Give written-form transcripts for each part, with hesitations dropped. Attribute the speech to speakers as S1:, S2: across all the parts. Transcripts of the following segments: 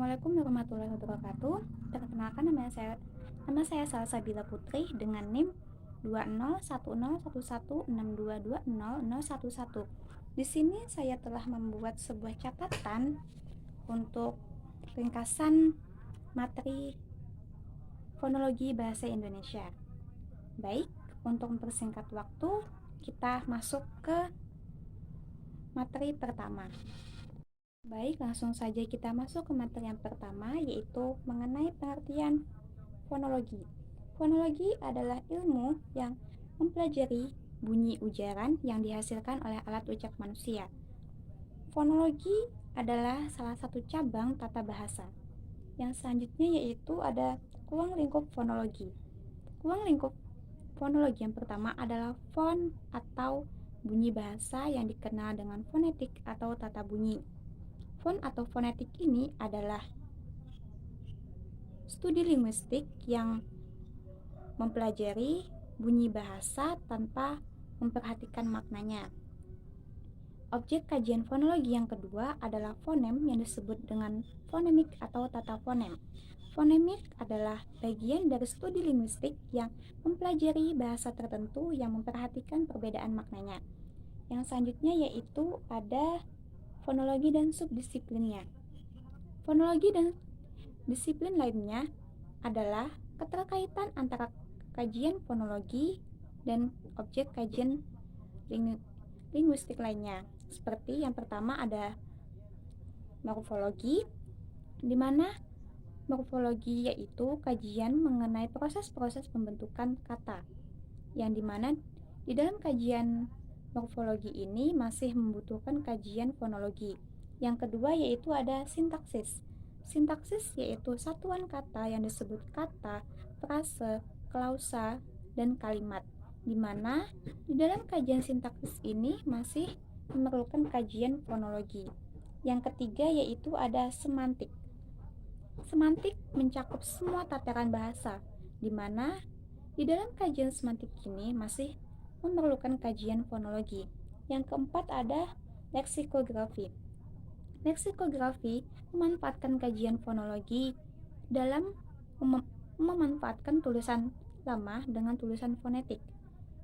S1: Assalamualaikum warahmatullahi wabarakatuh. Perkenalkan nama saya Salsabila Putri dengan NIM 2010116162200011. Di sini saya telah membuat sebuah catatan untuk ringkasan materi fonologi bahasa Indonesia. Baik, untuk mempersingkat waktu, kita masuk ke materi pertama. Baik, langsung saja kita masuk ke materi yang pertama, yaitu mengenai pengertian fonologi. Fonologi adalah ilmu yang mempelajari bunyi ujaran yang dihasilkan oleh alat ucap manusia. Fonologi adalah salah satu cabang tata bahasa. Yang selanjutnya yaitu ada ruang lingkup fonologi. Ruang lingkup fonologi yang pertama adalah fon atau bunyi bahasa yang dikenal dengan fonetik atau tata bunyi. Fon atau fonetik ini adalah studi linguistik yang mempelajari bunyi bahasa tanpa memperhatikan maknanya. Objek kajian fonologi yang kedua adalah fonem yang disebut dengan fonemik atau tata fonem. Fonemik adalah bagian dari studi linguistik yang mempelajari bahasa tertentu yang memperhatikan perbedaan maknanya. Yang selanjutnya yaitu ada fonologi dan subdisiplinnya. Fonologi dan disiplin lainnya adalah keterkaitan antara kajian fonologi dan objek kajian linguistik lainnya. Seperti yang pertama ada morfologi, di mana morfologi yaitu kajian mengenai proses-proses pembentukan kata, yang dimana di dalam kajian morfologi ini masih membutuhkan kajian fonologi. Yang kedua yaitu ada sintaksis. Sintaksis yaitu satuan kata yang disebut kata, frase, klausa, dan kalimat, di mana di dalam kajian sintaksis ini masih memerlukan kajian fonologi. Yang ketiga yaitu ada semantik. Semantik mencakup semua tataran bahasa, di mana di dalam kajian semantik ini masih memerlukan kajian fonologi. Yang keempat ada leksikografi. Leksikografi memanfaatkan kajian fonologi dalam memanfaatkan tulisan lama dengan tulisan fonetik.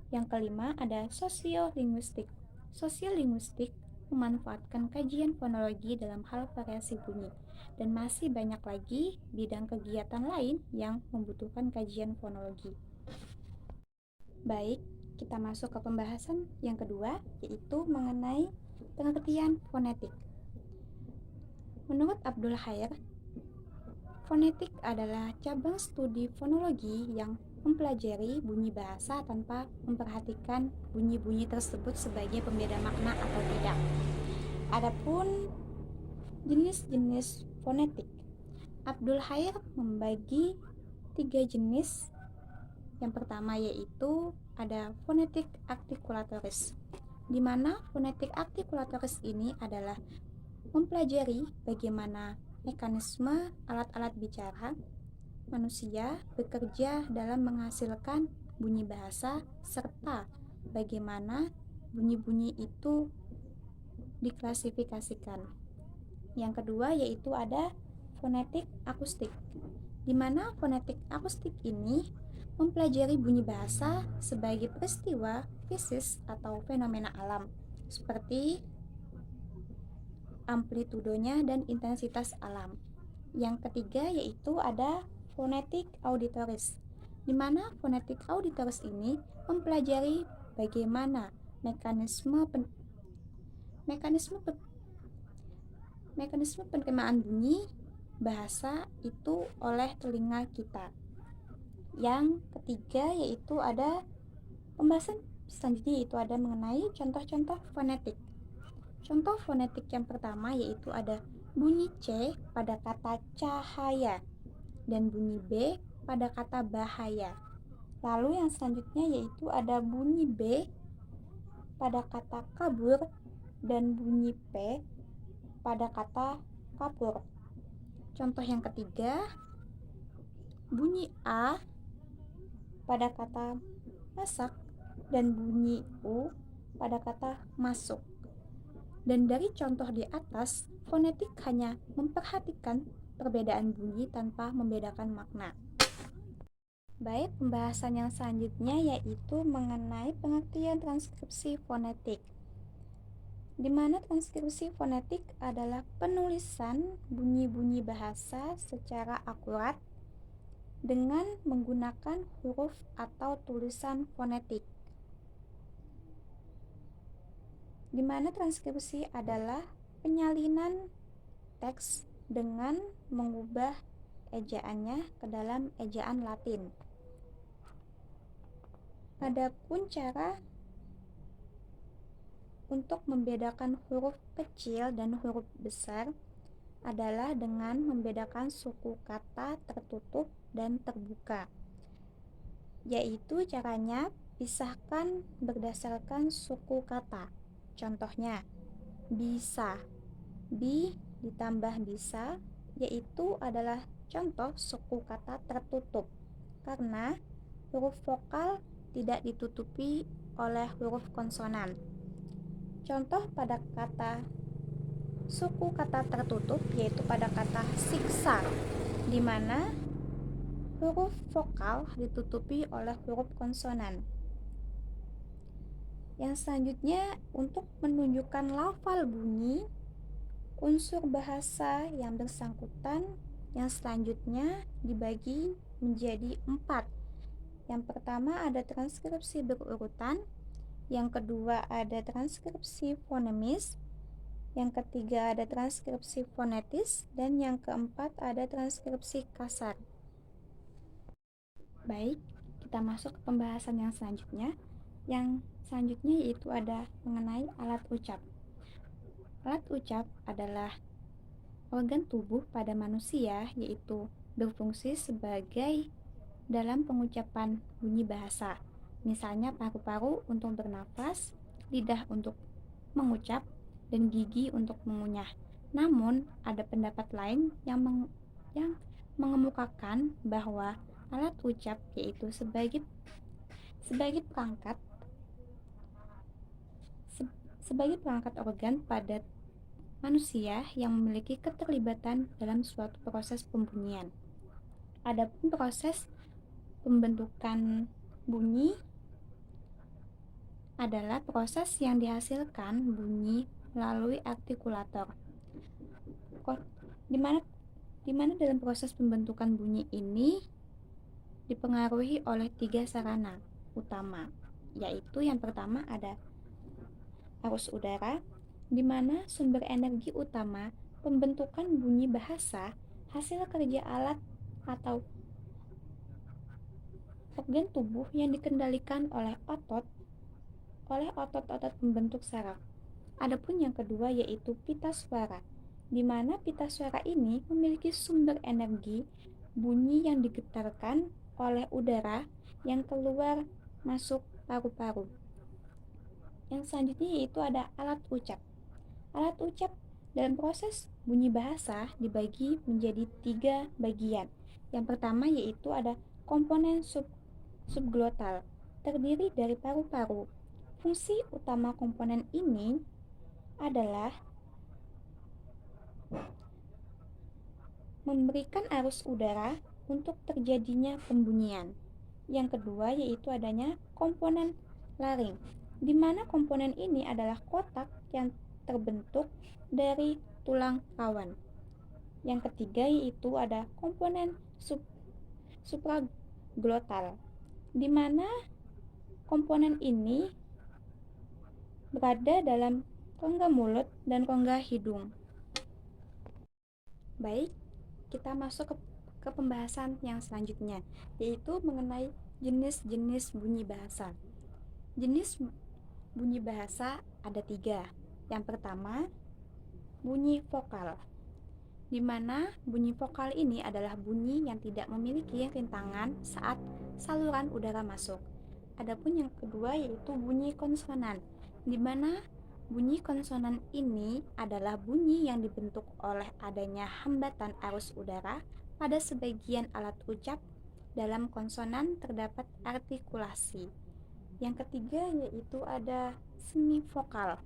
S1: Yang kelima ada sosiolinguistik. Sosiolinguistik memanfaatkan kajian fonologi dalam hal variasi bunyi, dan masih banyak lagi bidang kegiatan lain yang membutuhkan kajian fonologi. Baik, kita masuk ke pembahasan yang kedua, yaitu mengenai pengertian fonetik. Menurut Abdul Khair, fonetik adalah cabang studi fonologi yang mempelajari bunyi bahasa tanpa memperhatikan bunyi-bunyi tersebut sebagai pembeda makna atau tidak. Adapun jenis-jenis fonetik, Abdul Khair membagi 3 jenis. Yang pertama yaitu ada fonetik artikulatoris, di mana fonetik artikulatoris ini adalah mempelajari bagaimana mekanisme alat-alat bicara manusia bekerja dalam menghasilkan bunyi bahasa, serta bagaimana bunyi-bunyi itu diklasifikasikan. Yang kedua yaitu ada fonetik akustik, di mana fonetik akustik ini mempelajari bunyi bahasa sebagai peristiwa fisis atau fenomena alam, seperti amplitudonya dan intensitas alam. Yang ketiga yaitu ada fonetik auditoris, di mana fonetik auditoris ini mempelajari bagaimana mekanisme penerimaan bunyi bahasa itu oleh telinga kita. Yang ketiga yaitu ada pembahasan selanjutnya yaitu ada mengenai contoh-contoh fonetik. Contoh fonetik yang pertama yaitu ada bunyi C pada kata cahaya dan bunyi B pada kata bahaya. Lalu yang selanjutnya yaitu ada bunyi B pada kata kabur dan bunyi P pada kata kapur. Contoh yang ketiga, bunyi A pada kata masak dan bunyi U pada kata masuk. Dan dari contoh di atas, fonetik hanya memperhatikan perbedaan bunyi tanpa membedakan makna. Baik, pembahasan yang selanjutnya yaitu mengenai pengertian transkripsi fonetik, di mana transkripsi fonetik adalah penulisan bunyi-bunyi bahasa secara akurat dengan menggunakan huruf atau tulisan fonetik, di mana transkripsi adalah penyalinan teks dengan mengubah ejaannya ke dalam ejaan Latin. Adapun cara untuk membedakan huruf kecil dan huruf besar adalah dengan membedakan suku kata tertutup dan terbuka, yaitu caranya pisahkan berdasarkan suku kata. Contohnya, bisa, bi ditambah bisa, yaitu adalah contoh suku kata tertutup karena huruf vokal tidak ditutupi oleh huruf konsonan. Contoh pada kata suku kata tertutup yaitu pada kata siksa, di mana huruf vokal ditutupi oleh huruf konsonan. Yang selanjutnya, untuk menunjukkan lafal bunyi unsur bahasa yang bersangkutan yang selanjutnya dibagi menjadi 4. Yang pertama ada transkripsi berurutan, yang kedua ada transkripsi fonemis, yang ketiga ada transkripsi fonetis, dan yang keempat ada transkripsi kasar. Baik, kita masuk ke pembahasan yang selanjutnya. Yang selanjutnya yaitu ada mengenai alat ucap. Alat ucap adalah organ tubuh pada manusia, yaitu berfungsi sebagai dalam pengucapan bunyi bahasa. Misalnya paru-paru untuk bernafas, lidah untuk mengucap, dan gigi untuk mengunyah. Namun, ada pendapat lain yang mengemukakan bahwa alat ucap yaitu sebagai perangkat organ pada manusia yang memiliki keterlibatan dalam suatu proses pembunyian. Adapun proses pembentukan bunyi adalah proses yang dihasilkan bunyi melalui artikulator. Di mana dalam proses pembentukan bunyi ini dipengaruhi oleh 3 sarana utama, yaitu yang pertama ada arus udara, di mana sumber energi utama pembentukan bunyi bahasa hasil kerja alat atau organ tubuh yang dikendalikan oleh otot-otot pembentuk saraf. Adapun yang kedua yaitu pita suara, di mana pita suara ini memiliki sumber energi bunyi yang digetarkan oleh udara yang keluar masuk paru-paru. Yang selanjutnya yaitu ada alat ucap. Alat ucap dalam proses bunyi bahasa dibagi menjadi 3 bagian. Yang pertama yaitu ada komponen subglotal, terdiri dari paru-paru. Fungsi utama komponen ini adalah memberikan arus udara untuk terjadinya pembunyian. Yang kedua yaitu adanya komponen laring, di mana komponen ini adalah kotak yang terbentuk dari tulang rawan. Yang ketiga yaitu ada komponen supraglotal, di mana komponen ini berada dalam rongga mulut dan rongga hidung. Baik, kita masuk ke pembahasan yang selanjutnya, yaitu mengenai jenis-jenis bunyi bahasa. Jenis bunyi bahasa ada 3. Yang pertama, bunyi vokal, di mana bunyi vokal ini adalah bunyi yang tidak memiliki rintangan saat saluran udara masuk. Adapun yang kedua yaitu bunyi konsonan, di mana bunyi konsonan ini adalah bunyi yang dibentuk oleh adanya hambatan arus udara pada sebagian alat ucap. Dalam konsonan terdapat artikulasi. Yang ketiga yaitu ada semivokal.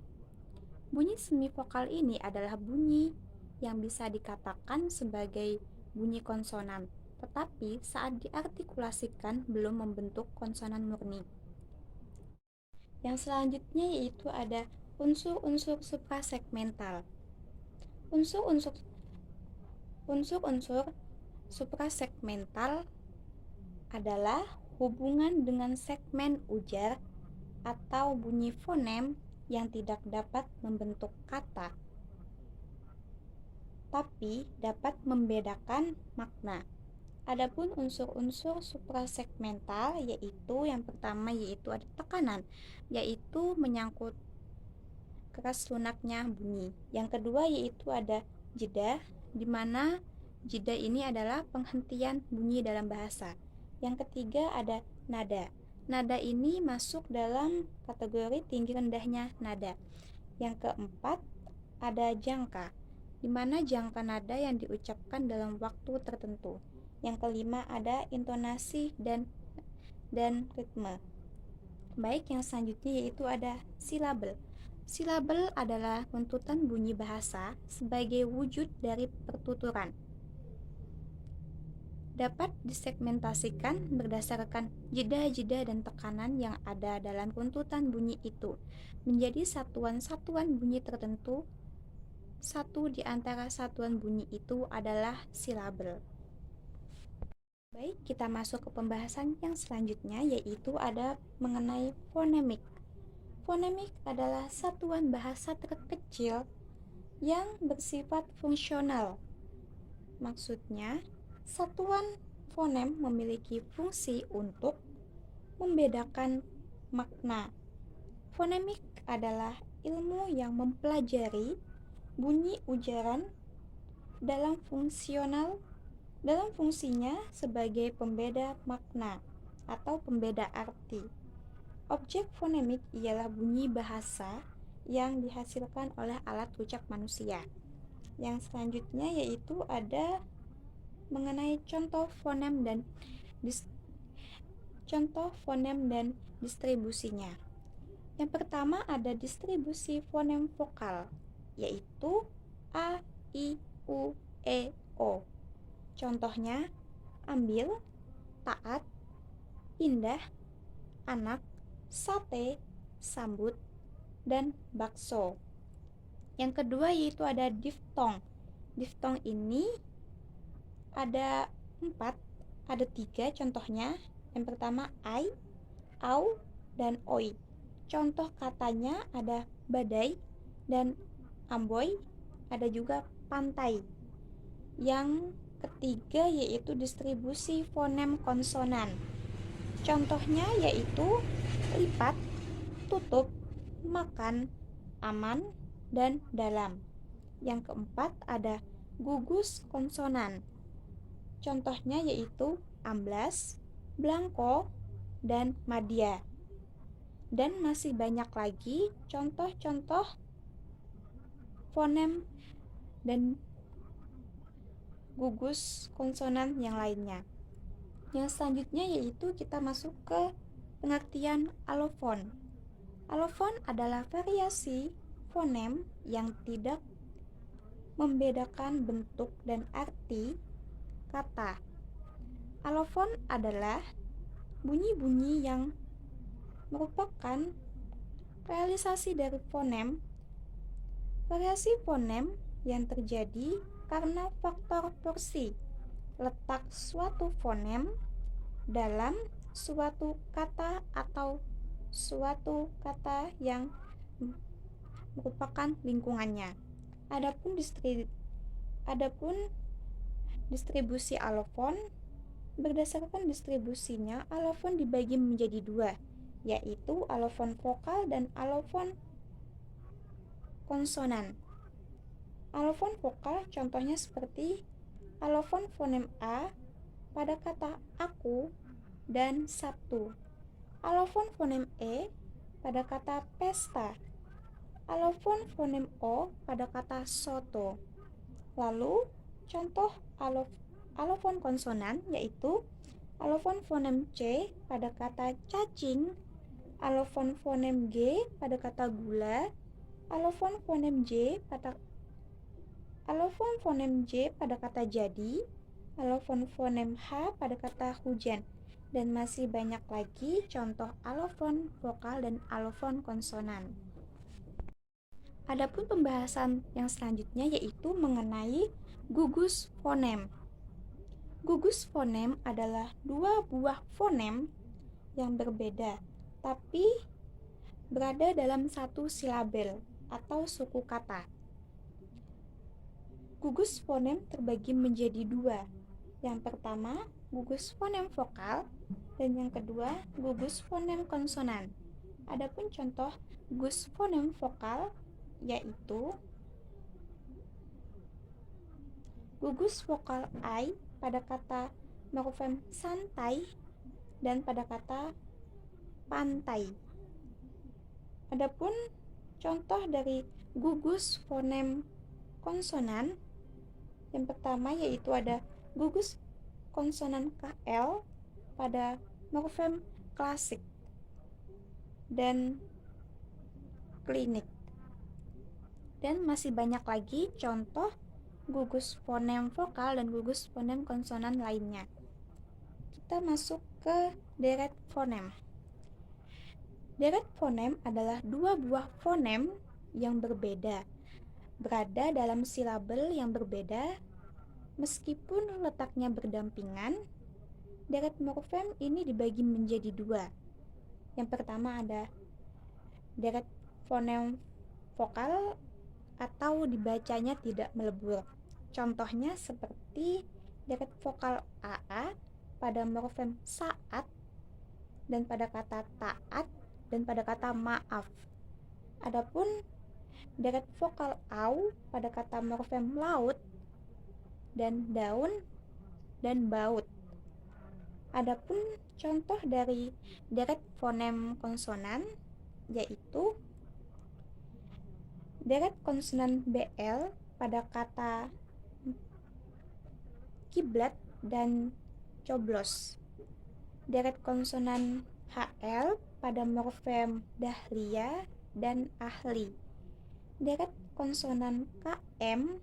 S1: Bunyi semivokal ini adalah bunyi yang bisa dikatakan sebagai bunyi konsonan, tetapi saat diartikulasikan belum membentuk konsonan murni. Yang selanjutnya yaitu ada unsur-unsur suprasegmental. Unsur-unsur suprasegmental adalah hubungan dengan segmen ujar atau bunyi fonem yang tidak dapat membentuk kata, tapi dapat membedakan makna. Adapun unsur-unsur suprasegmental yaitu yang pertama yaitu ada tekanan, yaitu menyangkut keras lunaknya bunyi. Yang kedua yaitu ada jeda, di mana jeda ini adalah penghentian bunyi dalam bahasa. Yang ketiga ada nada. Nada ini masuk dalam kategori tinggi rendahnya nada. Yang keempat ada jangka, di mana jangka nada yang diucapkan dalam waktu tertentu. Yang kelima ada intonasi dan ritme. Baik, yang selanjutnya yaitu ada silabel. Silabel adalah runtutan bunyi bahasa sebagai wujud dari pertuturan. Dapat disegmentasikan berdasarkan jeda-jeda dan tekanan yang ada dalam runtutan bunyi itu menjadi satuan-satuan bunyi tertentu. Satu di antara satuan bunyi itu adalah silabel. Baik, kita masuk ke pembahasan yang selanjutnya yaitu ada mengenai fonemik. Fonemik adalah satuan bahasa terkecil yang bersifat fungsional. Maksudnya, satuan fonem memiliki fungsi untuk membedakan makna. Fonemik adalah ilmu yang mempelajari bunyi ujaran dalam fungsinya sebagai pembeda makna atau pembeda arti. Objek fonemik ialah bunyi bahasa yang dihasilkan oleh alat ucap manusia. Yang selanjutnya yaitu ada mengenai contoh fonem dan distribusinya. Yang pertama ada distribusi fonem vokal, yaitu A, I, U, E, O. Contohnya, ambil, taat, indah, anak, sate, sambut, dan bakso. Yang kedua yaitu ada diftong. Diftong ini ada 3 contohnya. Yang pertama ai, au, dan oi. Contoh katanya ada badai dan amboy, ada juga pantai. Yang ketiga yaitu distribusi fonem konsonan. Contohnya yaitu lipat, tutup, makan, aman, dan dalam. Yang keempat ada gugus konsonan. Contohnya yaitu amblas, blangko, dan madya. Dan masih banyak lagi contoh-contoh fonem dan gugus konsonan yang lainnya. Yang selanjutnya yaitu kita masuk ke pengertian alofon. Alofon adalah variasi fonem yang tidak membedakan bentuk dan arti kata. Alofon adalah bunyi-bunyi yang merupakan realisasi dari fonem. Variasi fonem yang terjadi karena faktor porsi letak suatu fonem dalam suatu kata atau suatu kata yang merupakan lingkungannya. Adapun distribusi alofon, berdasarkan distribusinya alofon dibagi menjadi 2, yaitu alofon vokal dan alofon konsonan. Alofon vokal contohnya seperti alofon fonem A pada kata aku dan Sabtu. Alofon fonem E pada kata pesta. Alofon fonem O pada kata soto. Lalu contoh alofon konsonan yaitu alofon fonem C pada kata cacing, alofon fonem G pada kata gula, alofon fonem J pada kata jadi, alofon fonem H pada kata hujan. Dan masih banyak lagi contoh alofon vokal dan alofon konsonan. Adapun pembahasan yang selanjutnya yaitu mengenai gugus fonem. Gugus fonem adalah dua buah fonem yang berbeda, tapi berada dalam satu silabel atau suku kata. Gugus fonem terbagi menjadi dua. Yang pertama, gugus fonem vokal, dan yang kedua, gugus fonem konsonan. Adapun contoh gugus fonem vokal yaitu gugus vokal I pada kata morfem santai dan pada kata pantai. Adapun contoh dari gugus fonem konsonan, yang pertama yaitu ada gugus konsonan KL pada morfem klasik dan klinik. Dan masih banyak lagi contoh gugus fonem vokal dan gugus fonem konsonan lainnya. Kita masuk ke deret fonem. Deret fonem adalah dua buah fonem yang berbeda, berada dalam silabel yang berbeda. Meskipun letaknya berdampingan, deret morfem ini dibagi menjadi dua. Yang pertama ada deret fonem vokal atau dibacanya tidak melebur. Contohnya seperti deret vokal AA pada morfem saat dan pada kata taat dan pada kata maaf. Adapun deret vokal au pada kata morfem laut dan daun dan baut. Adapun contoh dari deret fonem konsonan yaitu deret konsonan BL pada kata kiblat dan coblos. Deret konsonan HL pada morfem dahlia dan ahli. Deret konsonan KM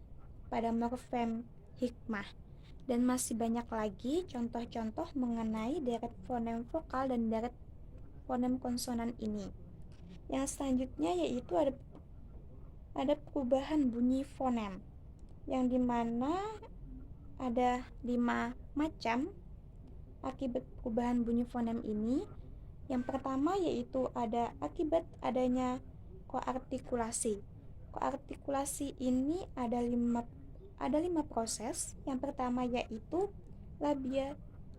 S1: pada morfem hikmah. Dan masih banyak lagi contoh-contoh mengenai deret fonem vokal dan deret fonem konsonan ini. Yang selanjutnya yaitu ada perubahan bunyi fonem, yang dimana ada 5 macam akibat perubahan bunyi fonem ini. Yang pertama yaitu ada akibat adanya koartikulasi. Koartikulasi ini ada 5 proses. Yang pertama yaitu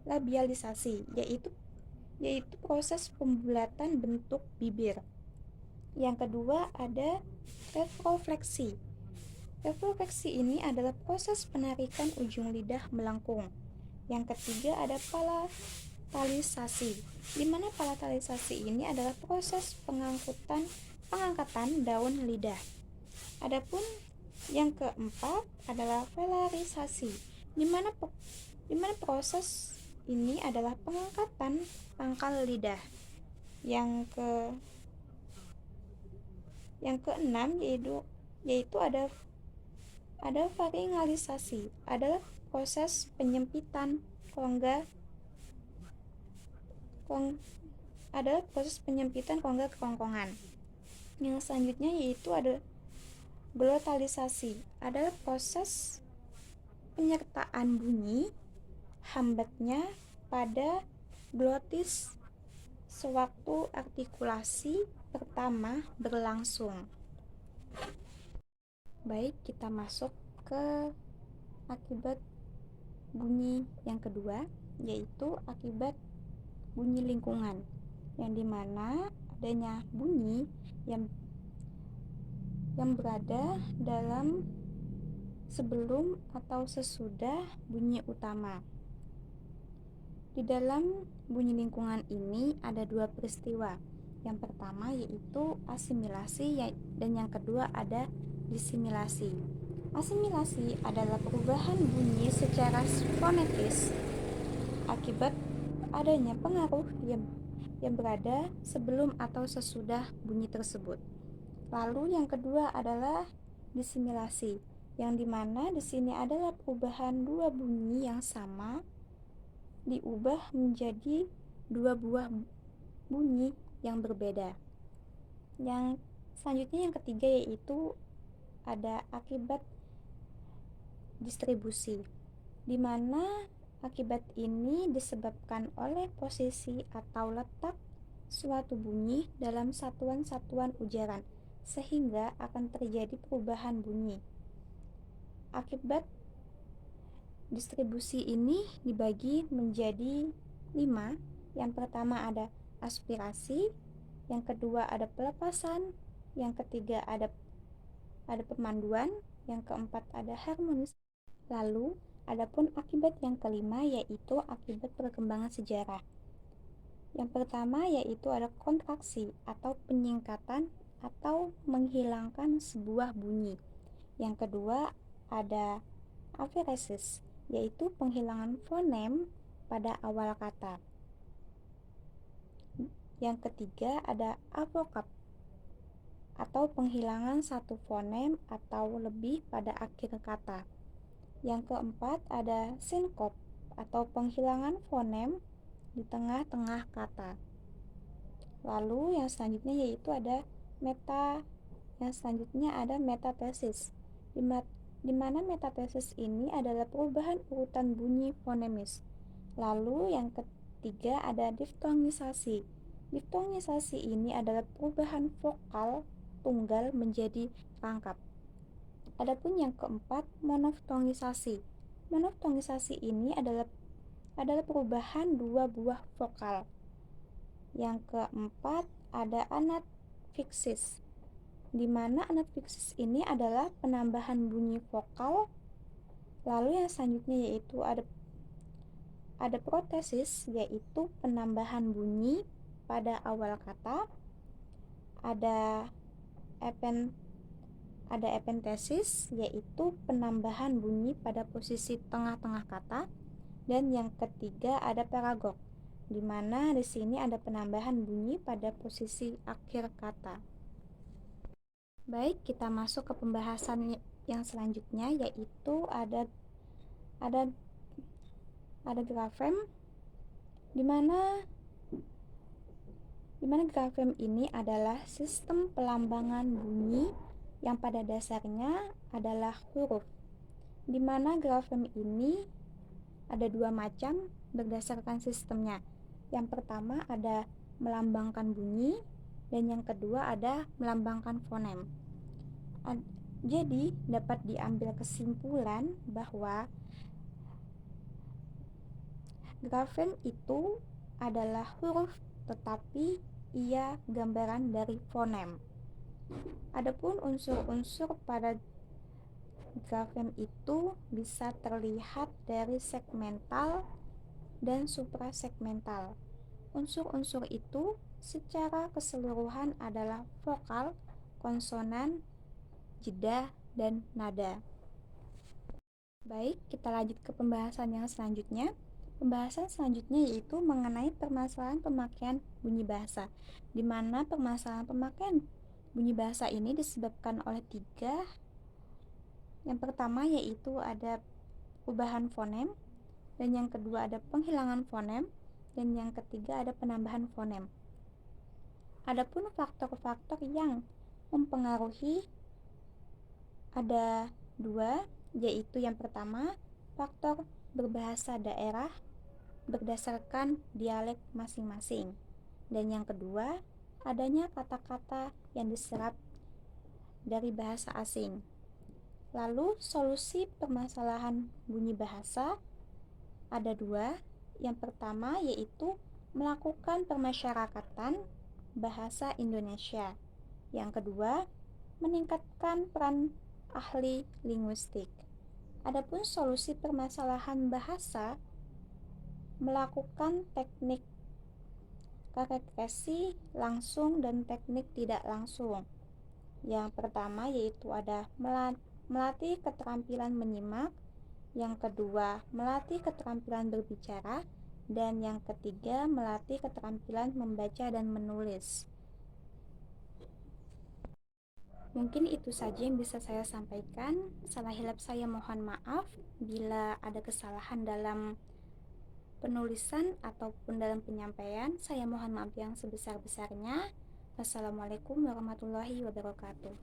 S1: labialisasi, yaitu proses pembulatan bentuk bibir. Yang kedua ada reflofleksi. Reflofleksi ini adalah proses penarikan ujung lidah melengkung. Yang ketiga ada palatalisasi, di mana palatalisasi ini adalah proses pengangkatan daun lidah. Adapun yang keempat adalah velarisasi, di mana proses ini adalah pengangkatan pangkal lidah. Yang keenam yaitu ada faringalisasi, adalah proses penyempitan rongga kerongkongan. Yang selanjutnya yaitu ada glotalisasi, adalah proses penyertaan bunyi hambatnya pada glotis sewaktu artikulasi pertama berlangsung. Baik, kita masuk ke akibat bunyi yang kedua, yaitu akibat bunyi lingkungan, yang dimana adanya bunyi yang berada dalam sebelum atau sesudah bunyi utama. Di dalam bunyi lingkungan ini ada 2 peristiwa. Yang pertama yaitu asimilasi dan yang kedua ada disimilasi. Asimilasi adalah perubahan bunyi secara fonetis akibat adanya pengaruh yang berada sebelum atau sesudah bunyi tersebut. Lalu yang kedua adalah disimilasi, yang dimana di sini adalah perubahan dua bunyi yang sama diubah menjadi dua buah bunyi yang berbeda. Yang selanjutnya yang ketiga yaitu ada akibat distribusi, di mana akibat ini disebabkan oleh posisi atau letak suatu bunyi dalam satuan-satuan ujaran, sehingga akan terjadi perubahan bunyi. Akibat distribusi ini dibagi menjadi 5. Yang pertama ada aspirasi, yang kedua ada pelepasan, yang ketiga ada pemanduan, yang keempat ada harmonis. Lalu, adapun akibat yang kelima yaitu akibat perkembangan sejarah. Yang pertama yaitu ada kontraksi atau penyingkatan atau menghilangkan sebuah bunyi. Yang kedua ada aferesis, yaitu penghilangan fonem pada awal kata. Yang ketiga ada avokap atau penghilangan satu fonem atau lebih pada akhir kata. Yang keempat ada sinkop atau penghilangan fonem di tengah-tengah kata. Lalu yang selanjutnya yaitu ada metatesis, di mana metatesis ini adalah perubahan urutan bunyi fonemis. Lalu yang ketiga ada diftongisasi. Diftongisasi ini adalah perubahan vokal tunggal menjadi rangkap. Adapun yang keempat, monoftongisasi. Monoftongisasi ini adalah perubahan dua buah vokal. Yang keempat ada anafiksis, di mana anafiksis ini adalah penambahan bunyi vokal. Lalu yang selanjutnya yaitu ada protesis, yaitu penambahan bunyi pada awal kata. Ada epentesis, yaitu penambahan bunyi pada posisi tengah-tengah kata. Dan yang ketiga ada paragog, di mana di sini ada penambahan bunyi pada posisi akhir kata. Baik, kita masuk ke pembahasan yang selanjutnya yaitu ada grafem, di mana grafem ini adalah sistem pelambangan bunyi yang pada dasarnya adalah huruf, di mana grafem ini ada dua macam berdasarkan sistemnya. Yang pertama ada melambangkan bunyi, dan yang kedua ada melambangkan fonem. Jadi dapat diambil kesimpulan bahwa grafem itu adalah huruf, tetapi ia gambaran dari fonem. Adapun unsur-unsur pada grafem itu bisa terlihat dari segmental dan suprasegmental. Unsur-unsur itu secara keseluruhan adalah vokal, konsonan, jeda, dan nada. Baik, kita lanjut ke pembahasan yang selanjutnya. Pembahasan selanjutnya yaitu mengenai permasalahan pemakaian bunyi bahasa, di mana permasalahan pemakaian bunyi bahasa ini disebabkan oleh 3. Yang pertama yaitu ada perubahan fonem, dan yang kedua ada penghilangan fonem, dan yang ketiga ada penambahan fonem. Adapun faktor-faktor yang mempengaruhi ada 2, yaitu yang pertama faktor berbahasa daerah berdasarkan dialek masing-masing, dan yang kedua adanya kata-kata yang diserap dari bahasa asing. Lalu solusi permasalahan bunyi bahasa ada 2. Yang pertama yaitu melakukan permasyarakatan bahasa Indonesia. Yang kedua, meningkatkan peran ahli linguistik. Adapun solusi permasalahan bahasa melakukan teknik karektesi langsung dan teknik tidak langsung. Yang pertama yaitu ada melatih keterampilan menyimak, yang kedua melatih keterampilan berbicara, dan yang ketiga melatih keterampilan membaca dan menulis. Mungkin itu saja yang bisa saya sampaikan. Salah hilap saya mohon maaf. Bila ada kesalahan dalam penulisan ataupun dalam penyampaian, saya mohon maaf yang sebesar-besarnya. Wassalamualaikum warahmatullahi wabarakatuh.